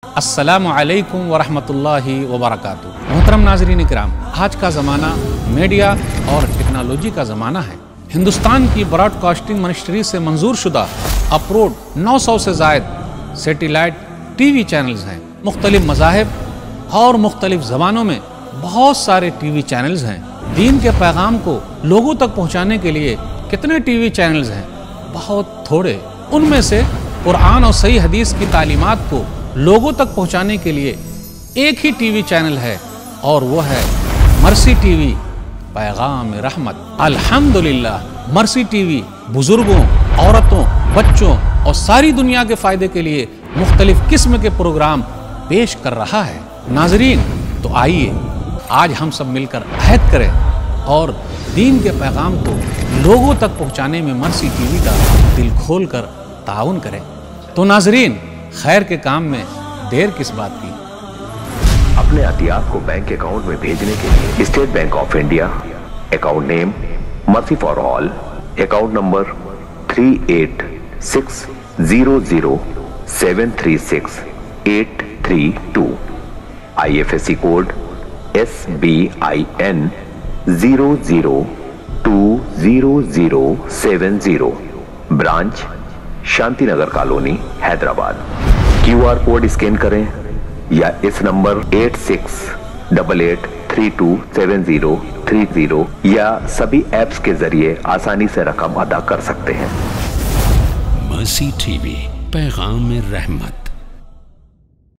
अस्सलामु अलैकुम वरहमतुल्लाहि वबरकातुहू। मोहतरम नाज़रीन इकराम, आज का ज़माना मीडिया और टेक्नोलॉजी का ज़माना है। हिंदुस्तान की ब्रॉडकास्टिंग मिनिस्ट्री से मंजूर शुदा अप्रूव्ड 900 से ज़ायद सैटेलाइट टीवी चैनल्स हैं। मुख्तलिफ मज़ाहिब और मुख्तलिफ ज़बानों में बहुत सारे टीवी चैनल्स हैं। दीन के पैगाम को लोगों तक पहुँचाने के लिए कितने टीवी चैनल्स हैं? बहुत थोड़े। उनमें से कुरान और सही हदीस की तालीमात को लोगों तक पहुंचाने के लिए एक ही टीवी चैनल है और वो है मर्सी टीवी पैगाम रहमत। अल्हम्दुलिल्लाह, मर्सी टीवी बुजुर्गों, औरतों, बच्चों और सारी दुनिया के फायदे के लिए मुख्तलिफ किस्म के प्रोग्राम पेश कर रहा है। नाजरीन, तो आइए आज हम सब मिलकर अहद करें और दीन के पैगाम को लोगों तक पहुंचाने में मर्सी टीवी का दिल खोल कर ताउन करें। तो नाजरीन, खैर के काम में देर किस बात की। अपने अतियात को बैंक अकाउंट में भेजने के लिए state bank of India, account name mercy for all, account number 38600736832832, IFSC code SBIN 00200070, branch Shantinagar colony Hyderabad. QR code scan करें या इस नंबर 8688327030 या सभी ऐप्स के जरिए आसानी से रकम अदा कर सकते हैं। मर्सी टीवी पैगाम रहमत।